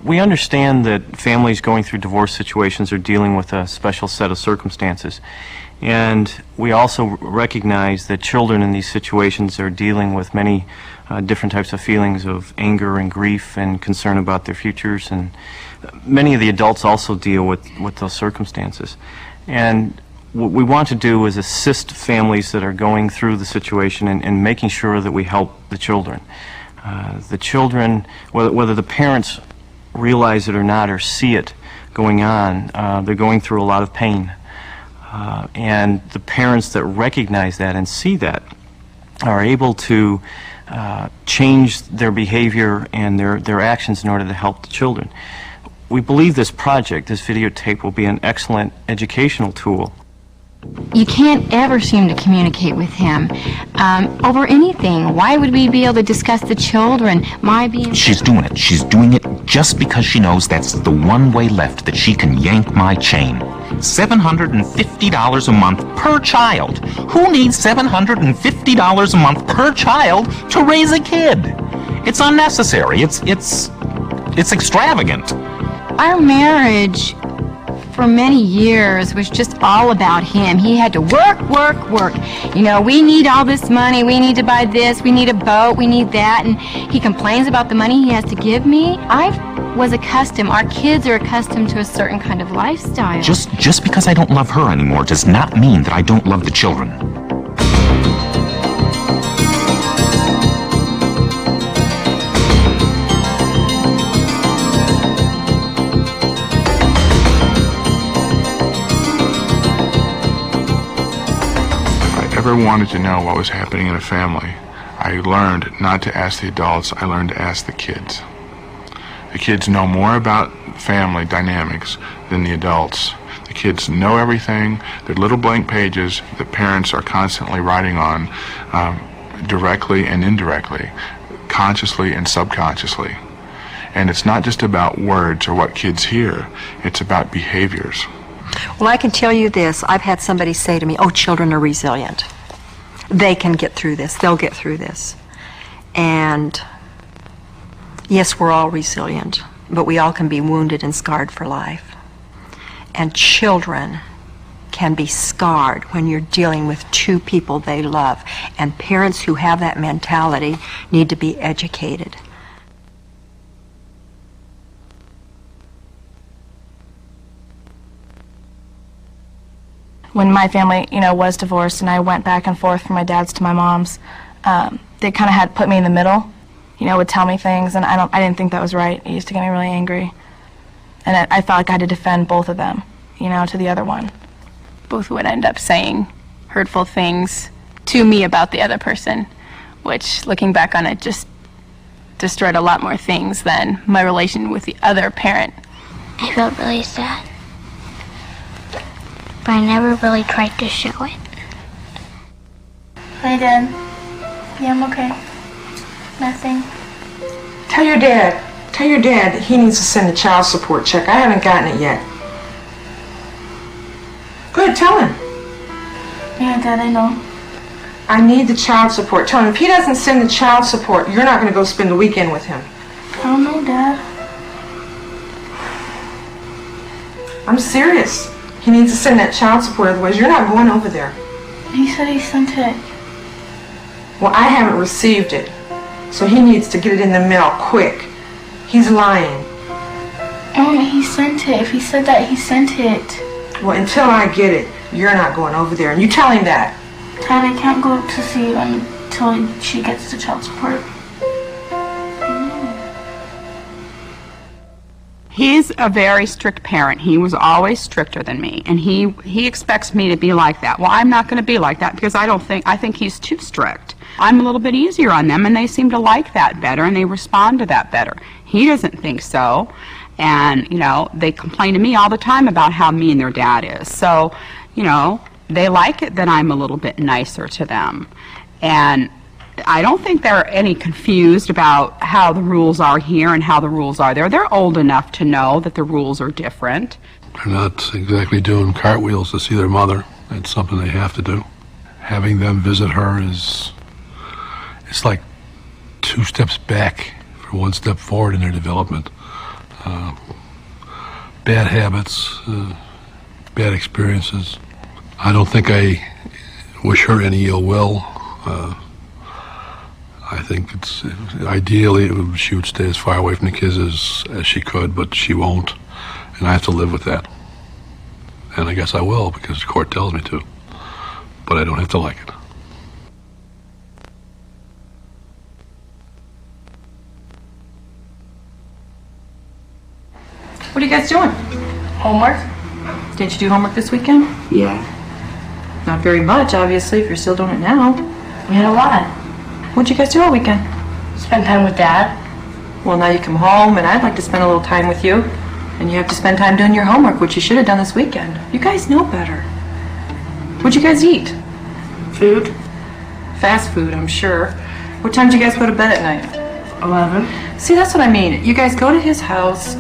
We understand that families going through divorce situations are dealing with a special set of circumstances. And we also recognize that children in these situations are dealing with many different types of feelings of anger and grief and concern about their futures. And many of the adults also deal with those circumstances. And what we want to do is assist families that are going through the situation and making sure that we help the children. The children, whether the parents realize it or not or see it going on, they're going through a lot of pain. And the parents that recognize that and see that are able to change their behavior and their actions in order to help the children. We believe this project, this videotape, will be an excellent educational tool. You can't ever seem to communicate with him over anything. Why would we be able to discuss the children? She's doing it. She's doing it just because she knows that's the one way left that she can yank my chain. $750 a month per child. Who needs $750 a month per child to raise a kid? It's unnecessary. It's extravagant. Our marriage for many years was just all about him. He had to work, work, work. You know, we need all this money, we need to buy this, we need a boat, we need that, and he complains about the money he has to give me. Our kids are accustomed to a certain kind of lifestyle. Just because I don't love her anymore does not mean that I don't love the children. If I ever wanted to know what was happening in a family, I learned not to ask the adults, I learned to ask the kids. The kids know more about family dynamics than the adults. The kids know everything. They're little blank pages that parents are constantly writing on, directly and indirectly, consciously and subconsciously. And it's not just about words or what kids hear, it's about behaviors. Well, I can tell you this. I've had somebody say to me, oh, children are resilient. They can get through this. They'll get through this. And yes, we're all resilient, but we all can be wounded and scarred for life. And children can be scarred when you're dealing with two people they love. And parents who have that mentality need to be educated. When my family, was divorced and I went back and forth from my dad's to my mom's, they kind of had put me in the middle, would tell me things, and I didn't think that was right. It used to get me really angry. And I felt like I had to defend both of them, to the other one. Both would end up saying hurtful things to me about the other person, which, looking back on it, just destroyed a lot more things than my relation with the other parent. I felt really sad, but I never really tried to show it. Hey, Dad. Yeah, I'm okay. Nothing. Tell your dad he needs to send a child support check. I haven't gotten it yet. Go ahead, tell him. Yeah, Dad, I know. I need the child support. Tell him if he doesn't send the child support, you're not going to go spend the weekend with him. I don't know, Dad. I'm serious. He needs to send that child support, otherwise you're not going over there. He said he sent it. Well, I haven't received it, so he needs to get it in the mail quick. He's lying. He sent it. If he said that, he sent it. Well, until I get it, you're not going over there, and you tell him that. Dad, I can't go to see you until she gets the child support. He's a very strict parent. He was always stricter than me, and he expects me to be like that. Well, I'm not going to be like that because I think he's too strict. I'm a little bit easier on them, and they seem to like that better, and they respond to that better. He doesn't think so, and, they complain to me all the time about how mean their dad is. So, they like it that I'm a little bit nicer to them. And I don't think they're any confused about how the rules are here and how the rules are there. They're old enough to know that the rules are different. They're not exactly doing cartwheels to see their mother. It's something they have to do. Having them visit her it's like 2 steps back for 1 step forward in their development. bad habits, bad experiences. I don't think I wish her any ill will. I think it's ideally she would stay as far away from the kids as she could, but she won't, and I have to live with that. And I guess I will because the court tells me to, but I don't have to like it. What are you guys doing? Homework? Didn't you do homework this weekend? Yeah. Not very much, obviously, if you're still doing it now. We had a lot. What'd you guys do all weekend? Spend time with Dad. Well, now you come home, and I'd like to spend a little time with you. And you have to spend time doing your homework, which you should have done this weekend. You guys know better. What'd you guys eat? Food. Fast food, I'm sure. What time did you guys go to bed at night? 11. See, that's what I mean. You guys go to his house,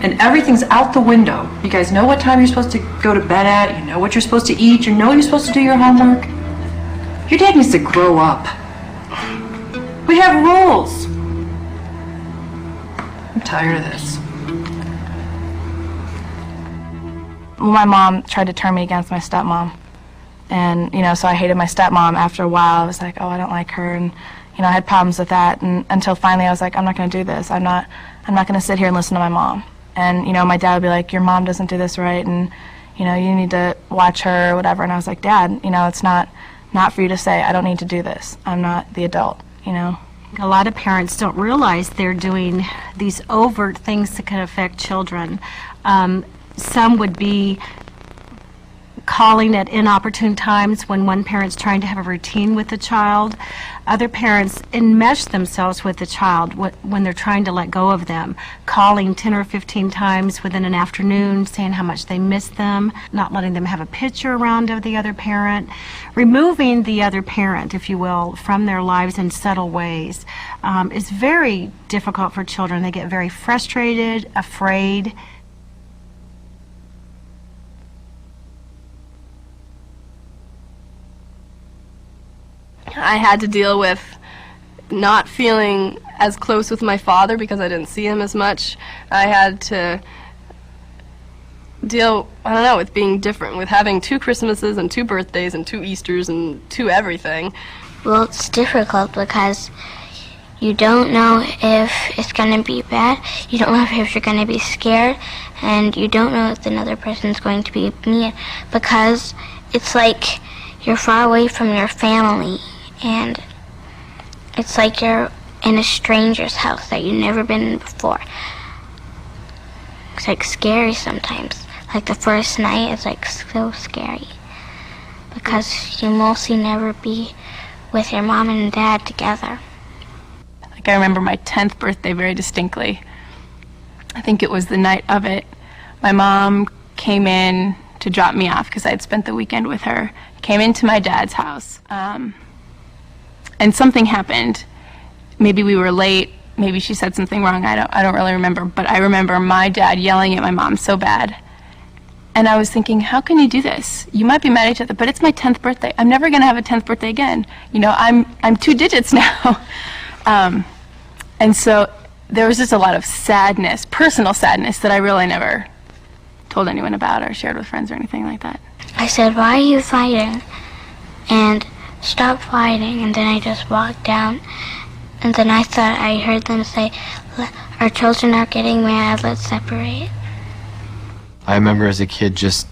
and everything's out the window. You guys know what time you're supposed to go to bed at, you know what you're supposed to eat, you know you're supposed to do your homework. Your dad needs to grow up. We have rules. I'm tired of this. Well, my mom tried to turn me against my stepmom. And, you know, so I hated my stepmom. After a while, I was like, oh, I don't like her. And, you know, I had problems with that. And until finally I was like, I'm not going to do this. I'm not going to sit here and listen to my mom. And, you know, my dad would be like, your mom doesn't do this right. And, you know, you need to watch her or whatever. And I was like, Dad, you know, it's not for you to say. I don't need to do this. I'm not the adult, you know. A lot of parents don't realize they're doing these overt things that can affect children. Some would be calling at inopportune times when one parent's trying to have a routine with the child. Other parents enmesh themselves with the child when they're trying to let go of them, calling 10 or 15 times within an afternoon, saying how much they miss them, not letting them have a picture around of the other parent, removing the other parent, if you will, from their lives in subtle ways. Is very difficult for children. They get very frustrated, afraid. I had to deal with not feeling as close with my father because I didn't see him as much. I had to deal, I don't know, with being different, with having 2 Christmases and 2 birthdays and 2 Easters and 2 everything. Well, it's difficult because you don't know if it's going to be bad, you don't know if you're going to be scared, and you don't know if another person's going to be mean because it's like you're far away from your family. And it's like you're in a stranger's house that you've never been in before. It's like scary sometimes. Like the first night is like so scary. Because you mostly never be with your mom and dad together. Like I remember my 10th birthday very distinctly. I think it was the night of it. My mom came in to drop me off because I had spent the weekend with her. Came into my dad's house. And something happened. Maybe we were late, maybe she said something wrong, I don't really remember, but I remember my dad yelling at my mom so bad. And I was thinking, how can you do this? You might be mad at each other, but it's my 10th birthday. I'm never gonna have a 10th birthday again. You know, I'm 2 digits now. And so there was just a lot of sadness, personal sadness, that I really never told anyone about or shared with friends or anything like that. I said, why are you fighting? And stop fighting, and then I just walked down, and then I thought I heard them say, our children are getting mad, let's separate. I remember as a kid just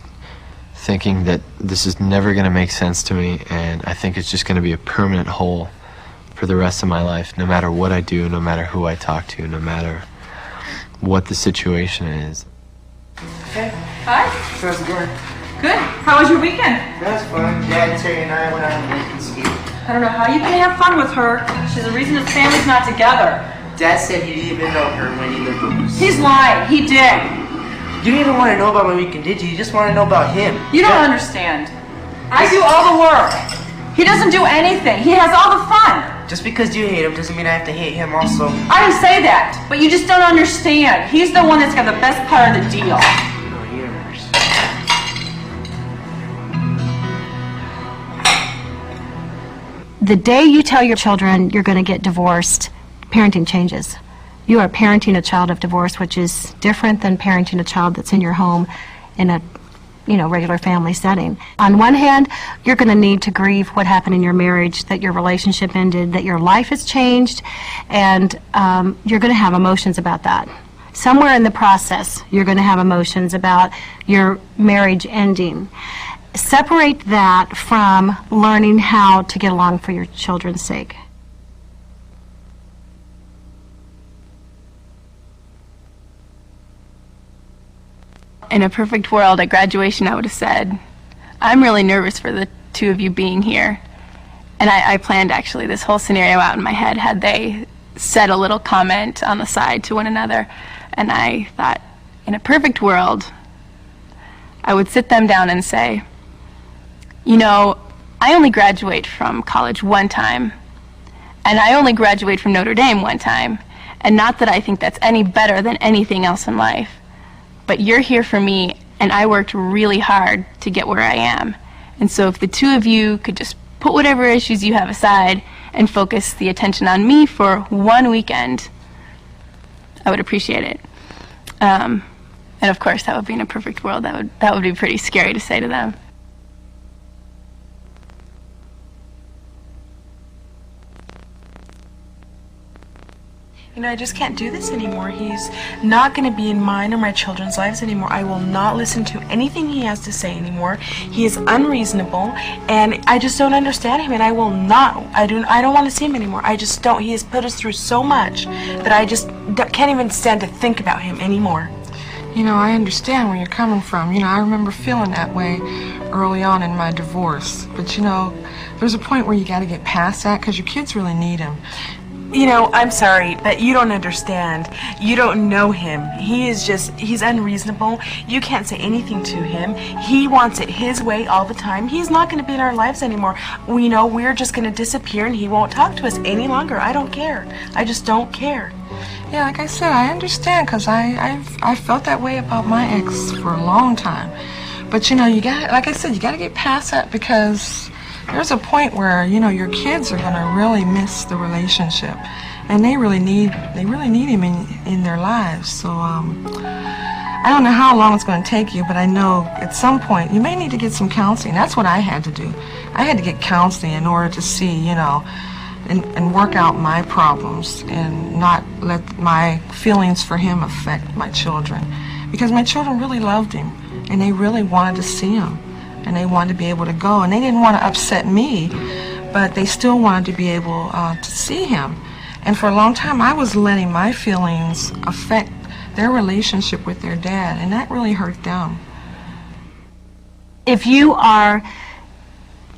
thinking that this is never going to make sense to me, and I think it's just going to be a permanent hole for the rest of my life, no matter what I do, no matter who I talk to, no matter what the situation is. Okay. Hi. How's it going? Good. How was your weekend? That's fun. Dad, Terry, and I went out and went ski. I don't know how you can have fun with her. She's the reason his family's not together. Dad said he didn't even know her when he lived with us. He's lying. He did. You didn't even want to know about my weekend, did you? You just want to know about him. You don't understand. I do all the work. He doesn't do anything. He has all the fun. Just because you hate him doesn't mean I have to hate him also. I didn't say that, but you just don't understand. He's the one that's got the best part of the deal. No, he never. The day you tell your children you're going to get divorced, parenting changes. You are parenting a child of divorce, which is different than parenting a child that's in your home in a regular family setting. On one hand, you're going to need to grieve what happened in your marriage, that your relationship ended, that your life has changed, and you're going to have emotions about that. Somewhere in the process, you're going to have emotions about your marriage ending. Separate that from learning how to get along for your children's sake. In a perfect world, at graduation, I would have said, I'm really nervous for the two of you being here. And I planned actually this whole scenario out in my head had they said a little comment on the side to one another. And I thought, in a perfect world, I would sit them down and say, I only graduate from college one time, and I only graduate from Notre Dame one time. And not that I think that's any better than anything else in life. But you're here for me, and I worked really hard to get where I am. And so if the two of you could just put whatever issues you have aside and focus the attention on me for one weekend, I would appreciate it. And of course, that would be in a perfect world. That would be pretty scary to say to them. I just can't do this anymore. He's not going to be in mine or my children's lives anymore. I will not listen to anything he has to say anymore. He is unreasonable, and I just don't understand him, and I will not. I don't want to see him anymore. I just don't. He has put us through so much that I just can't even stand to think about him anymore. I understand where you're coming from. I remember feeling that way early on in my divorce. But, there's a point where you got to get past that because your kids really need him. I'm sorry, but you don't understand. You don't know him. He's unreasonable. You can't say anything to him. He wants it his way all the time. He's not going to be in our lives anymore. We're just going to disappear and he won't talk to us any longer. I don't care. I just don't care. Yeah, like I said, I understand because I felt that way about my ex for a long time. But, you got, like I said, you got to get past that because there's a point where, your kids are going to really miss the relationship, and they really need him in their lives. So I don't know how long it's going to take you, but I know at some point you may need to get some counseling. That's what I had to do. I had to get counseling in order to see, and work out my problems and not let my feelings for him affect my children, because my children really loved him and they really wanted to see him. And they wanted to be able to go, and they didn't want to upset me, but they still wanted to be able to see him. And for a long time, I was letting my feelings affect their relationship with their dad, and that really hurt them. If you are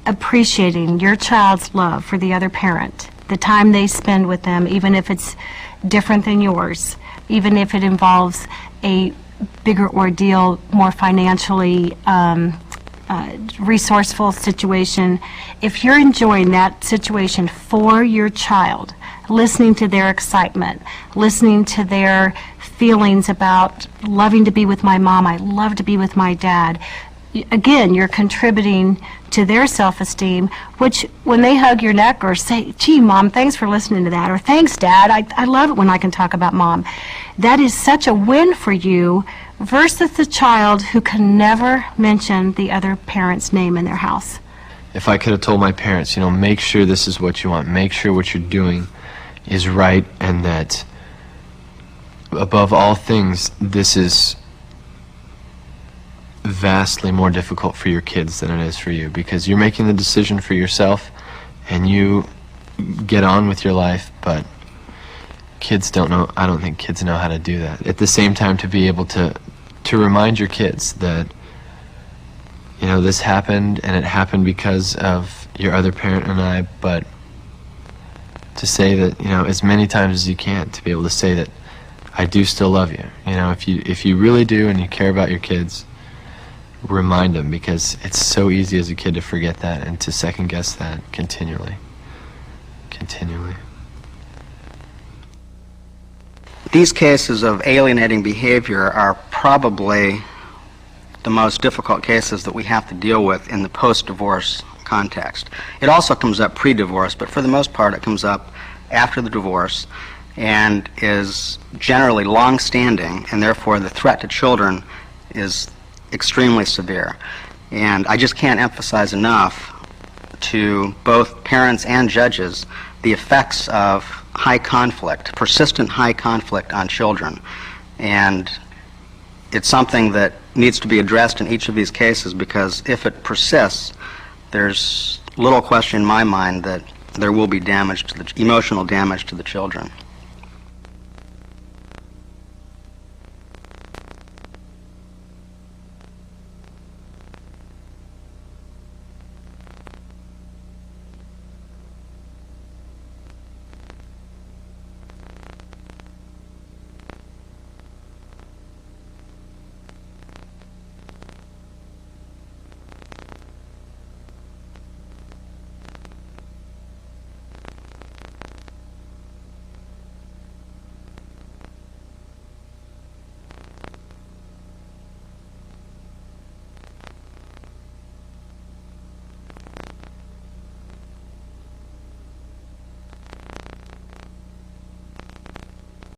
appreciating your child's love for the other parent, the time they spend with them, even if it's different than yours, even if it involves a bigger ordeal, more financially resourceful situation, if you're enjoying that situation for your child, listening to their excitement, listening to their feelings about loving to be with my mom, I love to be with my dad, again, you're contributing to their self-esteem, which when they hug your neck or say, gee, Mom, thanks for listening to that, or thanks, Dad, I love it when I can talk about Mom, that is such a win for you versus the child who can never mention the other parent's name in their house. If I could have told my parents, make sure this is what you want, make sure what you're doing is right, and that above all things, this is vastly more difficult for your kids than it is for you, because you're making the decision for yourself and you get on with your life, but kids don't know. I don't think kids know how to do that. At the same time, to be able to remind your kids that this happened, and it happened because of your other parent and I, but to say that as many times as you can, to be able to say that I do still love you. If you really do and you care about your kids, remind them, because it's so easy as a kid to forget that and to second guess that continually. These cases of alienating behavior are probably the most difficult cases that we have to deal with in the post-divorce context. It also comes up pre-divorce, but for the most part it comes up after the divorce, and is generally long-standing, and therefore the threat to children is extremely severe. And I just can't emphasize enough to both parents and judges the effects of high conflict, persistent high conflict on children. And it's something that needs to be addressed in each of these cases, because if it persists, there's little question in my mind that there will be damage to emotional damage to the children.